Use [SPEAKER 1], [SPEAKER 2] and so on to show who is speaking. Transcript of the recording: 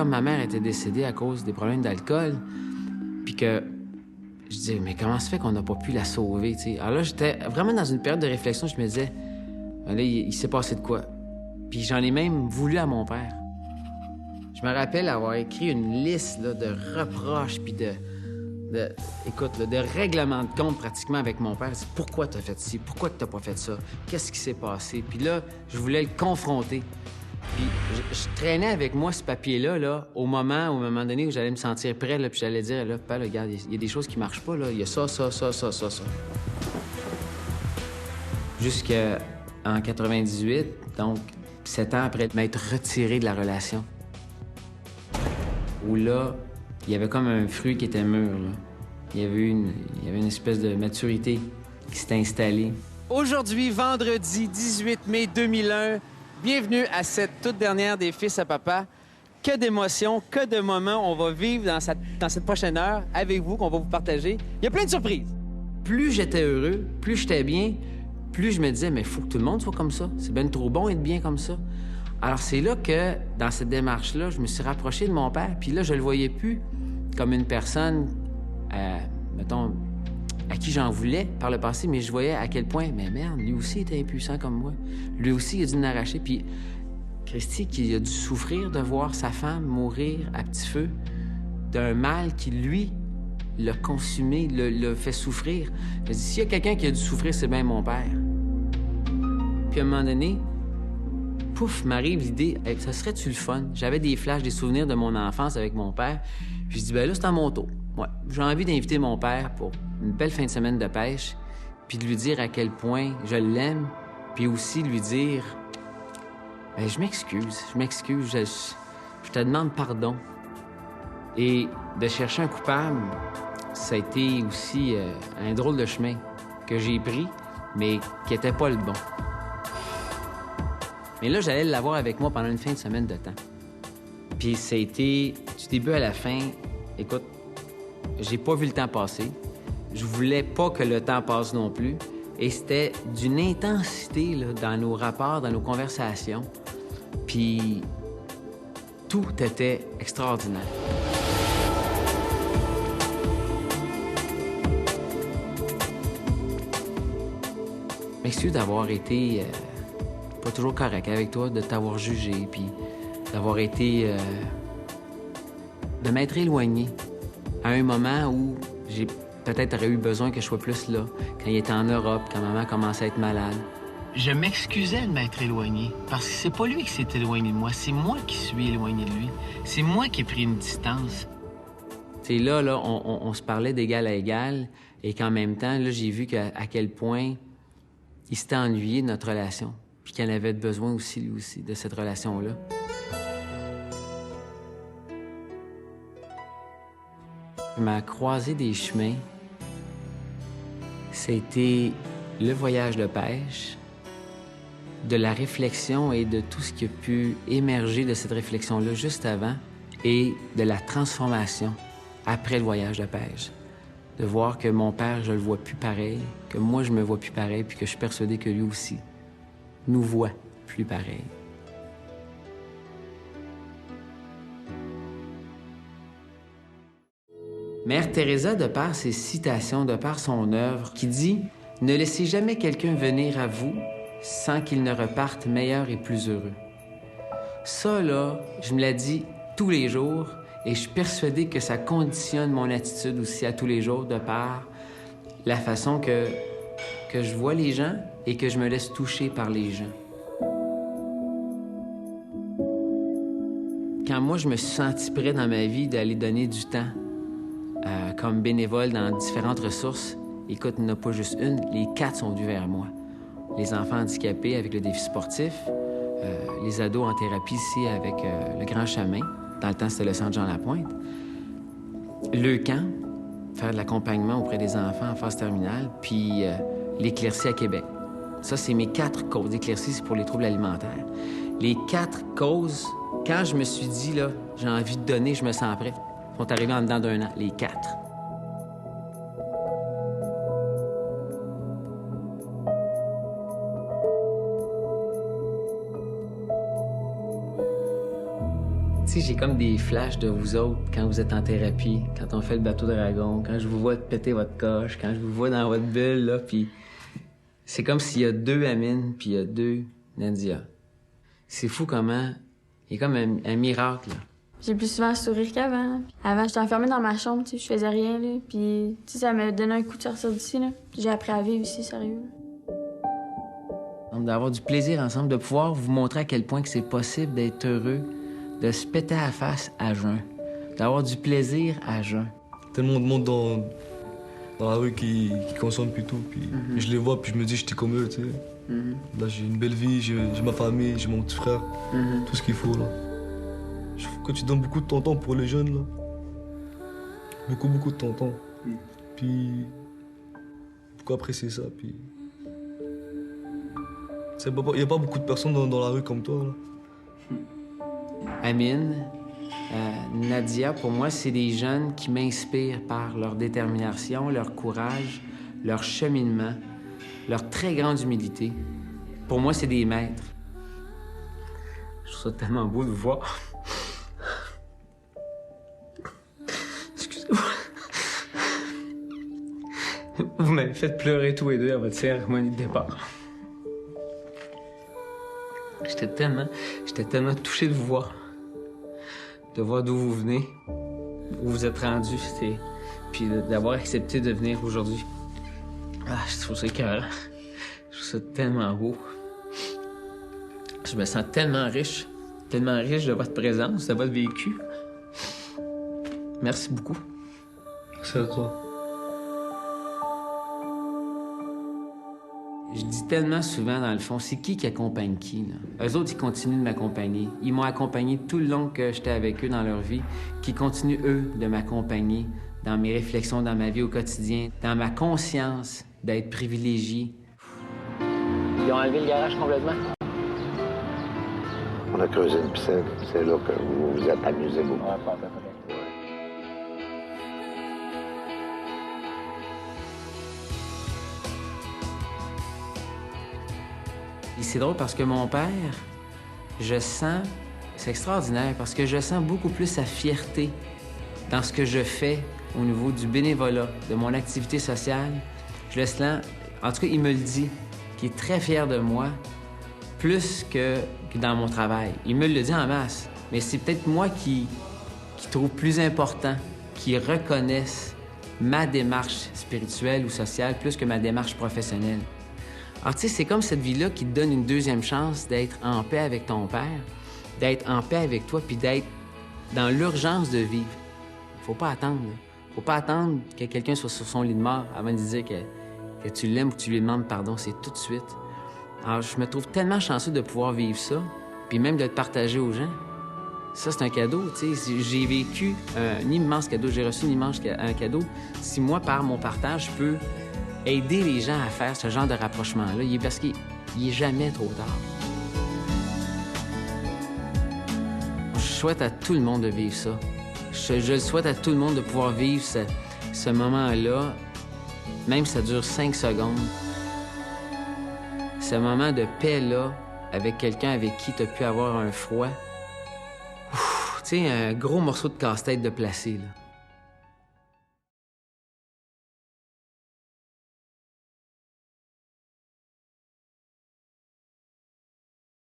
[SPEAKER 1] comme ma mère était décédée à cause des problèmes d'alcool, puis que je disais, mais comment se fait qu'on n'a pas pu la sauver, tu sais? Alors là, j'étais vraiment dans une période de réflexion. Je me disais, là, il s'est passé de quoi? Puis j'en ai même voulu à mon père. Je me rappelle avoir écrit une liste là, de reproches, puis écoute, là, de règlements de compte pratiquement avec mon père. Pourquoi t'as fait ci? Pourquoi t'as pas fait ça? Qu'est-ce qui s'est passé? Puis là, je voulais le confronter. Puis je traînais avec moi ce papier-là, là, au moment donné où j'allais me sentir prêt, là, puis j'allais dire, là, papa, là, regarde, il y a des choses qui marchent pas, là. Il y a ça. Jusqu'en 98, donc 7 ans après m'être retiré de la relation. Où là, il y avait comme un fruit qui était mûr, là. Il y avait une espèce de maturité qui s'était installée. Aujourd'hui, vendredi 18 mai 2001, bienvenue à cette toute dernière des Fils à papa. Que d'émotions, que de moments on va vivre dans cette prochaine heure avec vous, qu'on va vous partager. Il y a plein de surprises. Plus j'étais heureux, plus j'étais bien, plus je me disais, mais il faut que tout le monde soit comme ça. C'est bien trop bon d'être bien comme ça. Alors c'est là que, dans cette démarche-là, je me suis rapproché de mon père, puis là, je le voyais plus comme une personne, mettons, à qui j'en voulais par le passé, mais je voyais à quel point, mais merde, lui aussi était impuissant comme moi. Lui aussi, il a dû l'arracher. Puis Christy, qui a dû souffrir de voir sa femme mourir à petit feu d'un mal qui, lui, l'a consumé, l'a fait souffrir. Je dis, s'il y a quelqu'un qui a dû souffrir, c'est bien mon père. Puis à un moment donné, pouf, m'arrive l'idée, hey, ça serait-tu le fun? J'avais des flashs, des souvenirs de mon enfance avec mon père. Puis je dis, ben là, c'est à mon tour. Ouais, j'ai envie d'inviter mon père pour une belle fin de semaine de pêche, puis de lui dire à quel point je l'aime, puis aussi lui dire, ben, je m'excuse, je te demande pardon. Et de chercher un coupable, ça a été aussi un drôle de chemin que j'ai pris, mais qui était pas le bon. Mais là, j'allais l'avoir avec moi pendant une fin de semaine de temps. Puis ça a été, du début à la fin, écoute, j'ai pas vu le temps passer. Je voulais pas que le temps passe non plus. Et c'était d'une intensité là, dans nos rapports, dans nos conversations. Puis tout était extraordinaire. M'excuse d'avoir été pas toujours correct avec toi, de t'avoir jugé, puis d'avoir été... de m'être éloigné à un moment où j'ai peut-être aurait eu besoin que je sois plus là, quand il était en Europe, quand maman commençait à être malade. Je m'excusais de m'être éloigné, parce que c'est pas lui qui s'est éloigné de moi, c'est moi qui suis éloigné de lui. C'est moi qui ai pris une distance. C'est là, on se parlait d'égal à égal, et qu'en même temps, là, j'ai vu à quel point il s'était ennuyé de notre relation, puis qu'il en avait besoin aussi, lui aussi, de cette relation-là. Ma croisée des chemins, c'était le voyage de pêche, de la réflexion et de tout ce qui a pu émerger de cette réflexion-là juste avant, et de la transformation après le voyage de pêche. De voir que mon père, je le vois plus pareil, que moi, je me vois plus pareil, puis que je suis persuadé que lui aussi nous voit plus pareil. Mère Teresa, de par ses citations, de par son œuvre, qui dit « Ne laissez jamais quelqu'un venir à vous sans qu'il ne reparte meilleur et plus heureux. » Ça, là, je me l'ai dit tous les jours et je suis persuadé que ça conditionne mon attitude aussi à tous les jours de par la façon que je vois les gens et que je me laisse toucher par les gens. Quand moi, je me suis senti prêt dans ma vie d'aller donner du temps comme bénévole dans différentes ressources, écoute, il n'y en a pas juste une, les 4 sont venus vers moi. Les enfants handicapés avec le défi sportif, les ados en thérapie ici avec le Grand Chemin, dans le temps c'était le Centre Jean-Lapointe, le camp, faire de l'accompagnement auprès des enfants en phase terminale, puis l'éclaircie à Québec. Ça, c'est mes 4 causes. L'éclaircie, c'est pour les troubles alimentaires. Les 4 causes, quand je me suis dit, là, j'ai envie de donner, je me sens prêt, sont arrivés en dedans d'un an, les 4. Tu sais, j'ai comme des flashs de vous autres quand vous êtes en thérapie, quand on fait le bateau dragon, quand je vous vois péter votre coche, quand je vous vois dans votre bulle, là, puis c'est comme s'il y a deux Amine, puis il y a deux Nadia. C'est fou comment... Il y a comme un miracle, là.
[SPEAKER 2] J'ai plus souvent sourire qu'avant. Avant, j'étais enfermée dans ma chambre, tu sais, je faisais rien, là. Puis, tu sais, ça m'a donné un coup de sortir d'ici, là. J'ai appris à vivre ici, sérieux.
[SPEAKER 1] D'avoir du plaisir ensemble, de pouvoir vous montrer à quel point que c'est possible d'être heureux, de se péter à la face à jeun, d'avoir du plaisir à jeun.
[SPEAKER 3] Tellement de monde dans la rue qui consomme plus tout, puis je les vois, puis je me dis, j'étais comme eux, tu sais. Là, j'ai une belle vie, j'ai ma famille, j'ai mon petit frère, tout ce qu'il faut, là. Je trouve que tu donnes beaucoup de ton temps pour les jeunes, là. Beaucoup de ton temps. Puis, pourquoi apprécier ça, puis... Il n'y a pas beaucoup de personnes dans la rue comme toi, là.
[SPEAKER 1] Amine, Nadia, pour moi, c'est des jeunes qui m'inspirent par leur détermination, leur courage, leur cheminement, leur très grande humilité. Pour moi, c'est des maîtres. Je trouve ça tellement beau de vous voir. Excusez-moi. Vous m'avez fait pleurer tous les deux à votre cérémonie de départ. J'étais tellement touché de vous voir. De voir d'où vous venez, où vous êtes rendu, puis d'avoir accepté de venir aujourd'hui. Ah, je trouve ça écœurant. Je trouve ça tellement beau. Je me sens tellement riche de votre présence, de votre vécu. Merci beaucoup.
[SPEAKER 3] Merci à toi.
[SPEAKER 1] Je dis tellement souvent, dans le fond, c'est qui accompagne qui, là? Eux autres, ils continuent de m'accompagner. Ils m'ont accompagné tout le long que j'étais avec eux dans leur vie, qui continuent, eux, de m'accompagner dans mes réflexions, dans ma vie au quotidien, dans ma conscience d'être privilégié. Ils ont enlevé le garage complètement?
[SPEAKER 4] On a creusé une piscine, c'est là que vous vous êtes amusé beaucoup.
[SPEAKER 1] Et c'est drôle parce que mon père, je sens, c'est extraordinaire, parce que je sens beaucoup plus sa fierté dans ce que je fais au niveau du bénévolat, de mon activité sociale. Je le sens, en tout cas, il me le dit, qu'il est très fier de moi, plus que dans mon travail. Il me le dit en masse, mais c'est peut-être moi qui trouve plus important qu'il reconnaisse ma démarche spirituelle ou sociale plus que ma démarche professionnelle. Alors, tu sais, c'est comme cette vie-là qui te donne une deuxième chance d'être en paix avec ton père, d'être en paix avec toi, puis d'être dans l'urgence de vivre. Faut pas attendre, là. Faut pas attendre que quelqu'un soit sur son lit de mort avant de dire que tu l'aimes ou que tu lui demandes pardon. C'est tout de suite. Alors, je me trouve tellement chanceux de pouvoir vivre ça, puis même de le partager aux gens. Ça, c'est un cadeau, tu sais. J'ai vécu un immense cadeau. J'ai reçu un cadeau. Si moi, par mon partage, je peux aider les gens à faire ce genre de rapprochement-là, parce qu'il est jamais trop tard. Je souhaite à tout le monde de vivre ça. Je souhaite à tout le monde de pouvoir vivre ce moment-là, même si ça dure 5 secondes. Ce moment de paix-là, avec quelqu'un avec qui tu as pu avoir un froid. Tu sais, un gros morceau de casse-tête de placer, là.